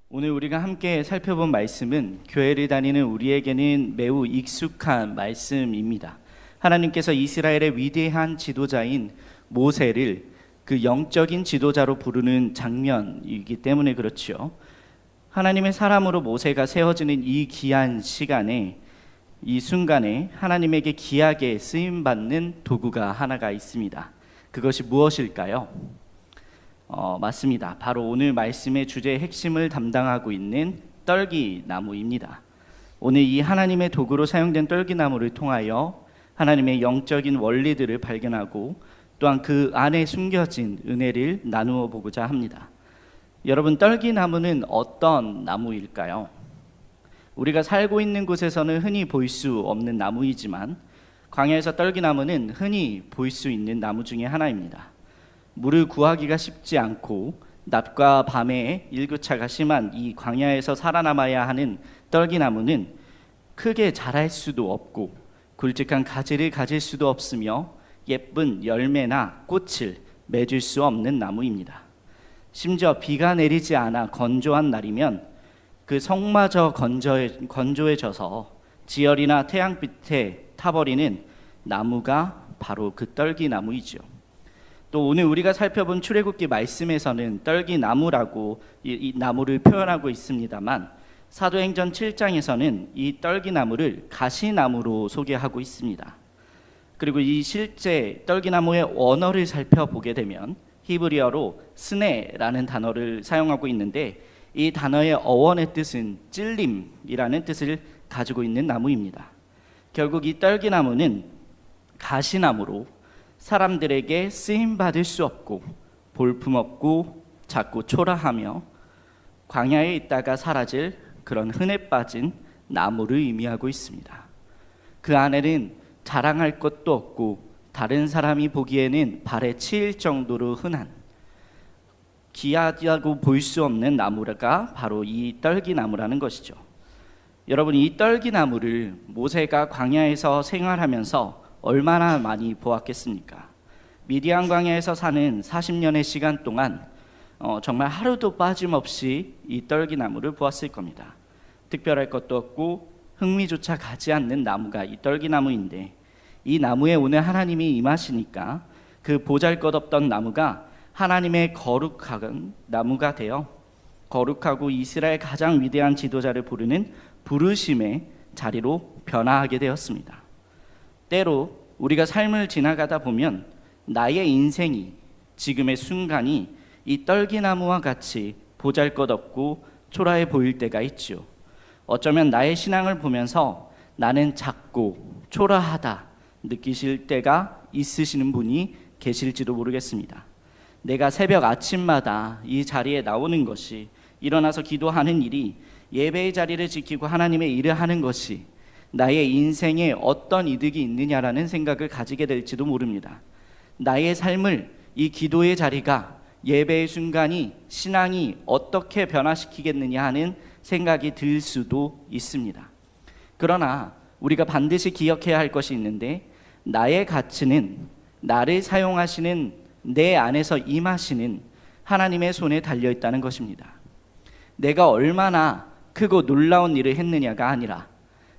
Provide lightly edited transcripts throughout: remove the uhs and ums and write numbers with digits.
오늘 우리가 함께 살펴본 말씀은 교회를 다니는 우리에게는 매우 익숙한 말씀입니다. 하나님께서 이스라엘의 위대한 지도자인 모세를 그 영적인 지도자로 부르는 장면이기 때문에 그렇죠. 하나님의 사람으로 모세가 세워지는 이 귀한 시간에, 이 순간에 하나님에게 귀하게 쓰임받는 도구가 하나가 있습니다. 그것이 무엇일까요? 맞습니다. 바로 오늘 말씀의 주제의 핵심을 담당하고 있는 떨기나무입니다. 오늘 이 하나님의 도구로 사용된 떨기나무를 통하여 하나님의 영적인 원리들을 발견하고 또한 그 안에 숨겨진 은혜를 나누어 보고자 합니다. 여러분, 떨기나무는 어떤 나무일까요? 우리가 살고 있는 곳에서는 흔히 볼 수 없는 나무이지만 광야에서 떨기나무는 흔히 볼 수 있는 나무 중에 하나입니다. 물을 구하기가 쉽지 않고 낮과 밤에 일교차가 심한 이 광야에서 살아남아야 하는 떨기나무는 크게 자랄 수도 없고 굵직한 가지를 가질 수도 없으며 예쁜 열매나 꽃을 맺을 수 없는 나무입니다. 심지어 비가 내리지 않아 건조한 날이면 그 성마저 건조해져서 지열이나 태양빛에 타버리는 나무가 바로 그 떨기나무이죠. 또 오늘 우리가 살펴본 출애굽기 말씀에서는 떨기나무라고 이 나무를 표현하고 있습니다만 사도행전 7장에서는 이 떨기나무를 가시나무로 소개하고 있습니다. 그리고 이 실제 떨기나무의 언어를 살펴보게 되면 히브리어로 스네라는 단어를 사용하고 있는데 이 단어의 어원의 뜻은 찔림이라는 뜻을 가지고 있는 나무입니다. 결국 이 떨기나무는 가시나무로 사람들에게 쓰임받을 수 없고 볼품없고 작고 초라하며 광야에 있다가 사라질 그런 흔해 빠진 나무를 의미하고 있습니다. 그 안에는 자랑할 것도 없고 다른 사람이 보기에는 발에 치일 정도로 흔한 귀하다고 볼 수 없는 나무가 바로 이 떨기나무라는 것이죠. 여러분, 이 떨기나무를 모세가 광야에서 생활하면서 얼마나 많이 보았겠습니까? 미디안 광야에서 사는 40년의 시간 동안 정말 하루도 빠짐없이 이 떨기나무를 보았을 겁니다. 특별할 것도 없고 흥미조차 가지 않는 나무가 이 떨기나무인데 이 나무에 오늘 하나님이 임하시니까 그 보잘것없던 나무가 하나님의 거룩한 나무가 되어 거룩하고 이스라엘 가장 위대한 지도자를 부르는 부르심의 자리로 변화하게 되었습니다. 때로 우리가 삶을 지나가다 보면 나의 인생이, 지금의 순간이 이 떨기나무와 같이 보잘것없고 초라해 보일 때가 있죠. 어쩌면 나의 신앙을 보면서 나는 작고 초라하다 느끼실 때가 있으시는 분이 계실지도 모르겠습니다. 내가 새벽 아침마다 이 자리에 나오는 것이, 일어나서 기도하는 일이, 예배의 자리를 지키고 하나님의 일을 하는 것이 나의 인생에 어떤 이득이 있느냐라는 생각을 가지게 될지도 모릅니다. 나의 삶을 이 기도의 자리가, 예배의 순간이 신앙이 어떻게 변화시키겠느냐 하는 생각이 들 수도 있습니다. 그러나 우리가 반드시 기억해야 할 것이 있는데 나의 가치는 나를 사용하시는 내 안에서 임하시는 하나님의 손에 달려있다는 것입니다. 내가 얼마나 크고 놀라운 일을 했느냐가 아니라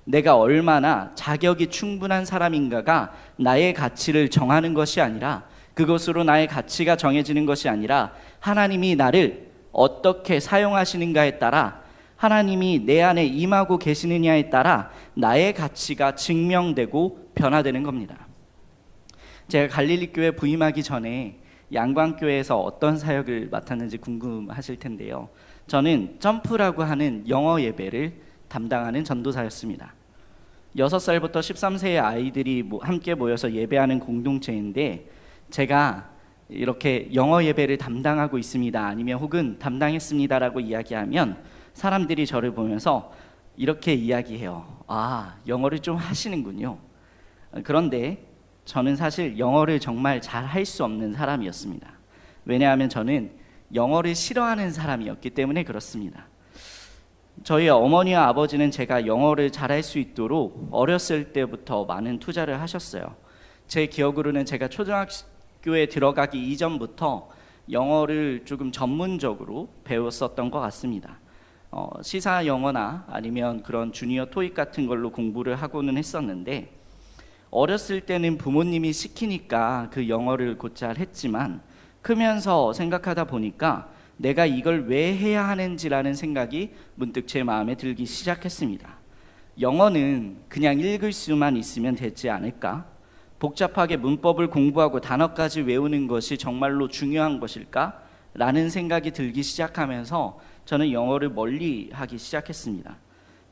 내가 얼마나 자격이 충분한 사람인가가 나의 가치를 정하는 것이 아니라, 그것으로 나의 가치가 정해지는 것이 아니라 하나님이 나를 어떻게 사용하시는가에 따라, 하나님이 내 안에 임하고 계시느냐에 따라 나의 가치가 증명되고 변화되는 겁니다. 제가 갈릴리 교회 부임하기 전에 양광교회에서 어떤 사역을 맡았는지 궁금하실 텐데요. 저는 점프라고 하는 영어 예배를 담당하는 전도사였습니다. 6살부터 13세의 아이들이 함께 모여서 예배하는 공동체인데 제가 이렇게 영어 예배를 담당하고 있습니다, 아니면 혹은 담당했습니다라고 이야기하면 사람들이 저를 보면서 이렇게 이야기해요. 아, 영어를 좀 하시는군요. 그런데 저는 사실 영어를 정말 잘 할 수 없는 사람이었습니다. 왜냐하면 저는 영어를 싫어하는 사람이었기 때문에 그렇습니다. 저희 어머니와 아버지는 제가 영어를 잘할 수 있도록 어렸을 때부터 많은 투자를 하셨어요. 제 기억으로는 제가 초등학교에 들어가기 이전부터 영어를 조금 전문적으로 배웠었던 것 같습니다. 시사 영어나 아니면 그런 주니어 토익 같은 걸로 공부를 하고는 했었는데, 어렸을 때는 부모님이 시키니까 그 영어를 곧잘 했지만 크면서 생각하다 보니까 내가 이걸 왜 해야 하는지라는 생각이 문득 제 마음에 들기 시작했습니다. 영어는 그냥 읽을 수만 있으면 되지 않을까? 복잡하게 문법을 공부하고 단어까지 외우는 것이 정말로 중요한 것일까? 라는 생각이 들기 시작하면서 저는 영어를 멀리 하기 시작했습니다.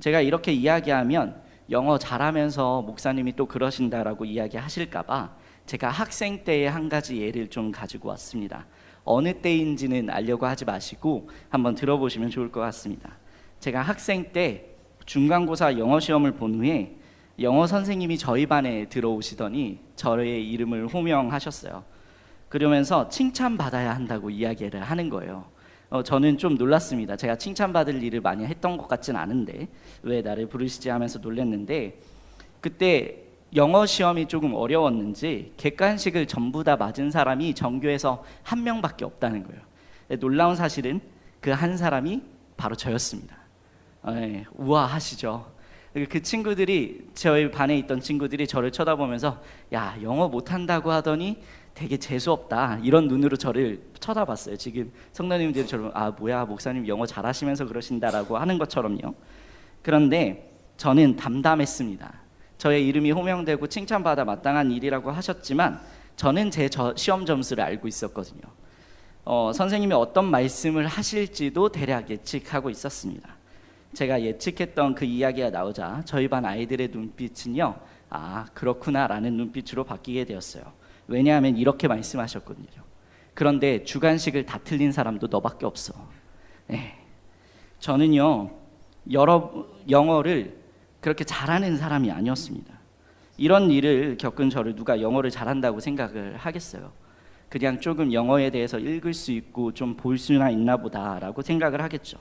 제가 이렇게 이야기하면 영어 잘하면서 목사님이 또 그러신다라고 이야기하실까봐 제가 학생 때의 한 가지 예를 좀 가지고 왔습니다. 어느 때인지는 알려고 하지 마시고 한번 들어보시면 좋을 것 같습니다. 제가 학생 때 중간고사 영어 시험을 본 후에 영어 선생님이 저희 반에 들어오시더니 저의 이름을 호명하셨어요. 그러면서 칭찬받아야 한다고 이야기를 하는 거예요. 저는 좀 놀랐습니다. 제가 칭찬받을 일을 많이 했던 것 같진 않은데 왜 나를 부르시지 하면서 놀랐는데, 그때 영어 시험이 조금 어려웠는지 객관식을 전부 다 맞은 사람이 전교에서 한 명밖에 없다는 거예요. 놀라운 사실은 그 한 사람이 바로 저였습니다. 우아하시죠? 그 친구들이, 저희 반에 있던 친구들이 저를 쳐다보면서 야, 영어 못한다고 하더니 되게 재수없다, 이런 눈으로 저를 쳐다봤어요. 지금 성도님들이 저를 뭐야, 목사님 영어 잘하시면서 그러신다라고 하는 것처럼요. 그런데 저는 담담했습니다. 저의 이름이 호명되고 칭찬받아 마땅한 일이라고 하셨지만 저는 제 시험 점수를 알고 있었거든요. 선생님이 어떤 말씀을 하실지도 대략 예측하고 있었습니다. 제가 예측했던 그 이야기가 나오자 저희 반 아이들의 눈빛은요, 그렇구나 라는 눈빛으로 바뀌게 되었어요. 왜냐하면 이렇게 말씀하셨거든요. 그런데 주관식을 다 틀린 사람도 너밖에 없어. 저는요, 영어를 그렇게 잘하는 사람이 아니었습니다. 이런 일을 겪은 저를 누가 영어를 잘한다고 생각을 하겠어요? 그냥 조금 영어에 대해서 읽을 수 있고 좀 볼 수나 있나 보다라고 생각을 하겠죠.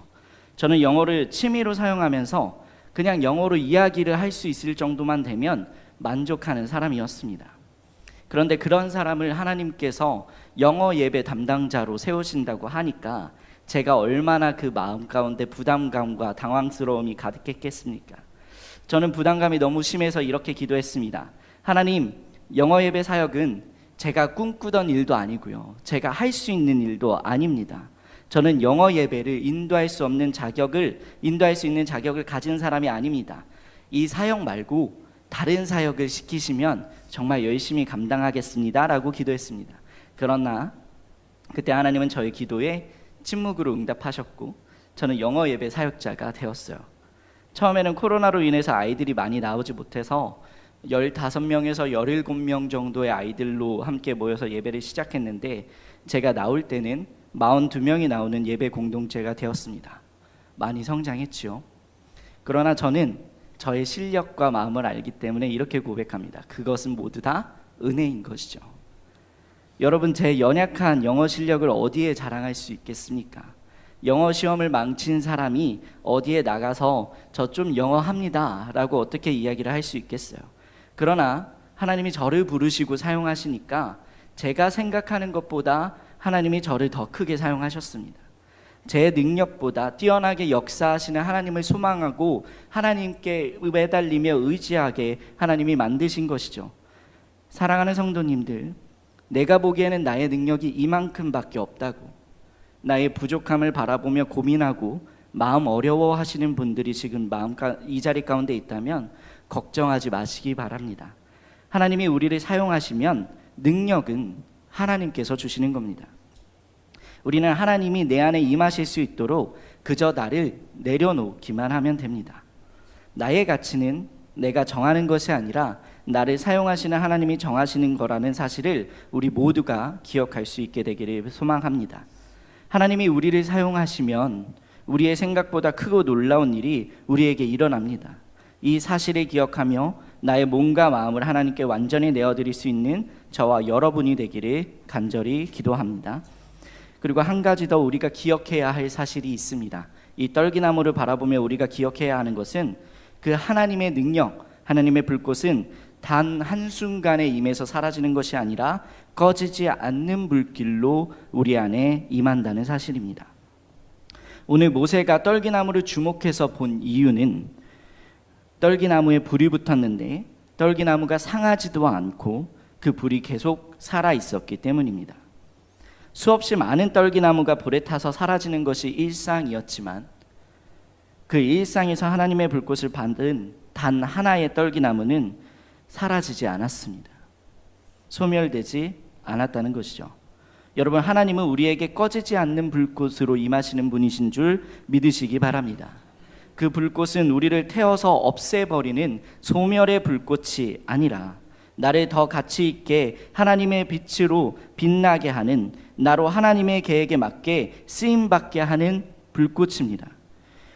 저는 영어를 취미로 사용하면서 그냥 영어로 이야기를 할 수 있을 정도만 되면 만족하는 사람이었습니다. 그런데 그런 사람을 하나님께서 영어 예배 담당자로 세우신다고 하니까 제가 얼마나 그 마음 가운데 부담감과 당황스러움이 가득했겠습니까? 저는 부담감이 너무 심해서 이렇게 기도했습니다. 하나님, 영어 예배 사역은 제가 꿈꾸던 일도 아니고요, 제가 할 수 있는 일도 아닙니다. 저는 영어 예배를 인도할 수 있는 자격을 가진 사람이 아닙니다. 이 사역 말고 다른 사역을 시키시면 정말 열심히 감당하겠습니다 라고 기도했습니다. 그러나 그때 하나님은 저의 기도에 침묵으로 응답하셨고 저는 영어 예배 사역자가 되었어요. 처음에는 코로나로 인해서 아이들이 많이 나오지 못해서 15명에서 17명 정도의 아이들로 함께 모여서 예배를 시작했는데, 제가 나올 때는 42명이 나오는 예배 공동체가 되었습니다. 많이 성장했지요. 그러나 저는 저의 실력과 마음을 알기 때문에 이렇게 고백합니다. 그것은 모두 다 은혜인 것이죠. 여러분, 제 연약한 영어 실력을 어디에 자랑할 수 있겠습니까? 영어 시험을 망친 사람이 어디에 나가서 저 좀 영어 합니다 라고 어떻게 이야기를 할 수 있겠어요? 그러나 하나님이 저를 부르시고 사용하시니까 제가 생각하는 것보다 하나님이 저를 더 크게 사용하셨습니다. 제 능력보다 뛰어나게 역사하시는 하나님을 소망하고 하나님께 매달리며 의지하게 하나님이 만드신 것이죠. 사랑하는 성도님들, 내가 보기에는 나의 능력이 이만큼밖에 없다고, 나의 부족함을 바라보며 고민하고 마음 어려워하시는 분들이 지금 이 자리 가운데 있다면 걱정하지 마시기 바랍니다. 하나님이 우리를 사용하시면 능력은 하나님께서 주시는 겁니다. 우리는 하나님이 내 안에 임하실 수 있도록 그저 나를 내려놓기만 하면 됩니다. 나의 가치는 내가 정하는 것이 아니라 나를 사용하시는 하나님이 정하시는 거라는 사실을 우리 모두가 기억할 수 있게 되기를 소망합니다. 하나님이 우리를 사용하시면 우리의 생각보다 크고 놀라운 일이 우리에게 일어납니다. 이 사실을 기억하며 나의 몸과 마음을 하나님께 완전히 내어드릴 수 있는 저와 여러분이 되기를 간절히 기도합니다. 그리고 한 가지 더 우리가 기억해야 할 사실이 있습니다. 이 떨기나무를 바라보며 우리가 기억해야 하는 것은 그 하나님의 능력, 하나님의 불꽃은 단 한순간에 임해서 사라지는 것이 아니라 꺼지지 않는 불길로 우리 안에 임한다는 사실입니다. 오늘 모세가 떨기나무를 주목해서 본 이유는 떨기나무에 불이 붙었는데 떨기나무가 상하지도 않고 그 불이 계속 살아 있었기 때문입니다. 수없이 많은 떨기나무가 불에 타서 사라지는 것이 일상이었지만 그 일상에서 하나님의 불꽃을 받은 단 하나의 떨기나무는 사라지지 않았습니다. 소멸되지 않았다는 것이죠. 여러분, 하나님은 우리에게 꺼지지 않는 불꽃으로 임하시는 분이신 줄 믿으시기 바랍니다. 그 불꽃은 우리를 태워서 없애버리는 소멸의 불꽃이 아니라 나를 더 가치 있게 하나님의 빛으로 빛나게 하는, 나로 하나님의 계획에 맞게 쓰임받게 하는 불꽃입니다.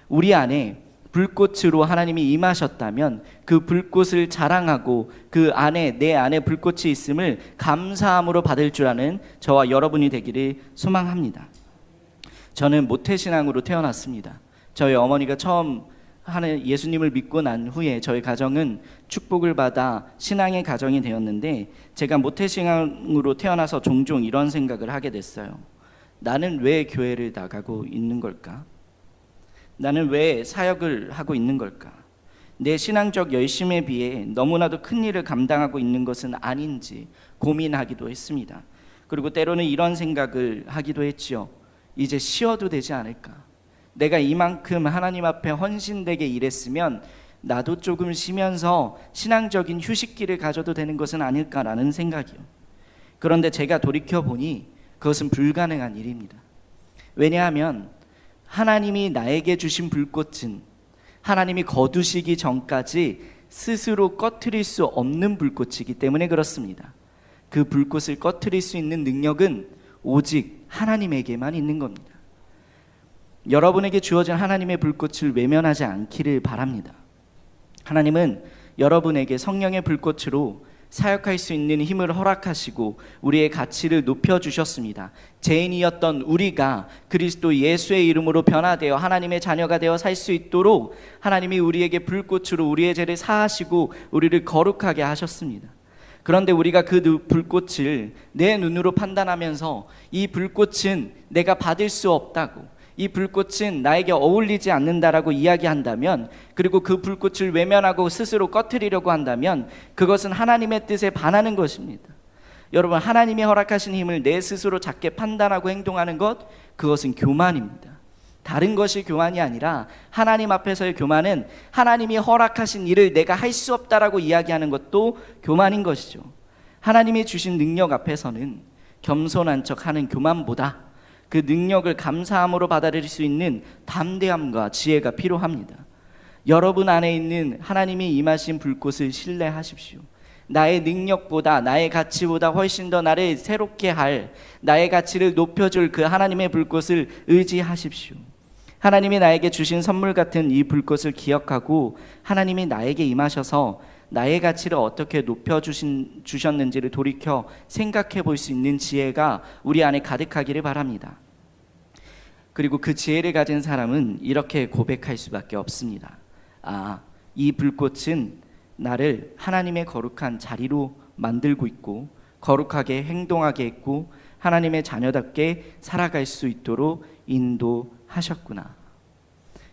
우리 안에 불꽃으로 하나님이 임하셨다면 그 불꽃을 자랑하고 그 안에, 내 안에 불꽃이 있음을 감사함으로 받을 줄 아는 저와 여러분이 되기를 소망합니다. 저는 모태신앙으로 태어났습니다. 저희 어머니가 처음 예수님을 믿고 난 후에 저희 가정은 축복을 받아 신앙의 가정이 되었는데, 제가 모태신앙으로 태어나서 종종 이런 생각을 하게 됐어요. 나는 왜 교회를 나가고 있는 걸까? 나는 왜 사역을 하고 있는 걸까? 내 신앙적 열심에 비해 너무나도 큰 일을 감당하고 있는 것은 아닌지 고민하기도 했습니다. 그리고 때로는 이런 생각을 하기도 했지요. 이제 쉬어도 되지 않을까? 내가 이만큼 하나님 앞에 헌신되게 일했으면 나도 조금 쉬면서 신앙적인 휴식기를 가져도 되는 것은 아닐까라는 생각이요. 그런데 제가 돌이켜보니 그것은 불가능한 일입니다. 왜냐하면 하나님이 나에게 주신 불꽃은 하나님이 거두시기 전까지 스스로 꺼트릴 수 없는 불꽃이기 때문에 그렇습니다. 그 불꽃을 꺼트릴 수 있는 능력은 오직 하나님에게만 있는 겁니다. 여러분에게 주어진 하나님의 불꽃을 외면하지 않기를 바랍니다. 하나님은 여러분에게 성령의 불꽃으로 사역할 수 있는 힘을 허락하시고 우리의 가치를 높여주셨습니다. 죄인이었던 우리가 그리스도 예수의 이름으로 변화되어 하나님의 자녀가 되어 살 수 있도록 하나님이 우리에게 불꽃으로 우리의 죄를 사하시고 우리를 거룩하게 하셨습니다. 그런데 우리가 그 불꽃을 내 눈으로 판단하면서 이 불꽃은 내가 받을 수 없다고, 이 불꽃은 나에게 어울리지 않는다라고 이야기한다면, 그리고 그 불꽃을 외면하고 스스로 꺼트리려고 한다면 그것은 하나님의 뜻에 반하는 것입니다. 여러분, 하나님이 허락하신 힘을 내 스스로 작게 판단하고 행동하는 것, 그것은 교만입니다. 다른 것이 교만이 아니라 하나님 앞에서의 교만은 하나님이 허락하신 일을 내가 할 수 없다라고 이야기하는 것도 교만인 것이죠. 하나님이 주신 능력 앞에서는 겸손한 척하는 교만보다 그 능력을 감사함으로 받아들일 수 있는 담대함과 지혜가 필요합니다. 여러분 안에 있는 하나님이 임하신 불꽃을 신뢰하십시오. 나의 능력보다, 나의 가치보다 훨씬 더 나를 새롭게 할, 나의 가치를 높여줄 그 하나님의 불꽃을 의지하십시오. 하나님이 나에게 주신 선물 같은 이 불꽃을 기억하고 하나님이 나에게 임하셔서 나의 가치를 어떻게 높여주셨는지를 돌이켜 생각해 볼 수 있는 지혜가 우리 안에 가득하기를 바랍니다. 그리고 그 지혜를 가진 사람은 이렇게 고백할 수밖에 없습니다. 이 불꽃은 나를 하나님의 거룩한 자리로 만들고 있고 거룩하게 행동하게 했고 하나님의 자녀답게 살아갈 수 있도록 인도하셨구나.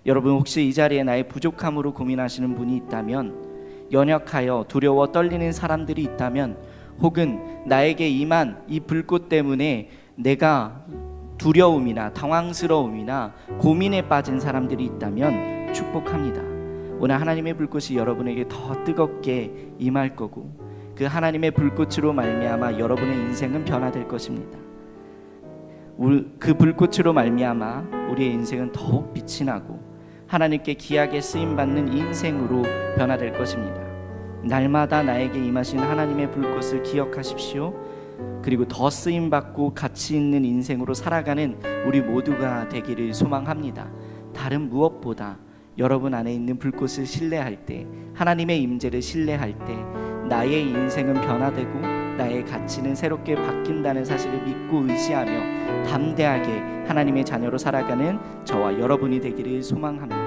여러분, 혹시 이 자리에 나의 부족함으로 고민하시는 분이 있다면, 연약하여 두려워 떨리는 사람들이 있다면, 혹은 나에게 임한 이 불꽃 때문에 내가 두려움이나 당황스러움이나 고민에 빠진 사람들이 있다면 축복합니다. 오늘 하나님의 불꽃이 여러분에게 더 뜨겁게 임할 거고 그 하나님의 불꽃으로 말미암아 여러분의 인생은 변화될 것입니다. 그 불꽃으로 말미암아 우리의 인생은 더욱 빛이 나고 하나님께 귀하게 쓰임받는 인생으로 변화될 것입니다. 날마다 나에게 임하신 하나님의 불꽃을 기억하십시오. 그리고 더 쓰임받고 가치 있는 인생으로 살아가는 우리 모두가 되기를 소망합니다. 다른 무엇보다 여러분 안에 있는 불꽃을 신뢰할 때, 하나님의 임재를 신뢰할 때 나의 인생은 변화되고 나의 가치는 새롭게 바뀐다는 사실을 믿고 의지하며 담대하게 하나님의 자녀로 살아가는 저와 여러분이 되기를 소망합니다.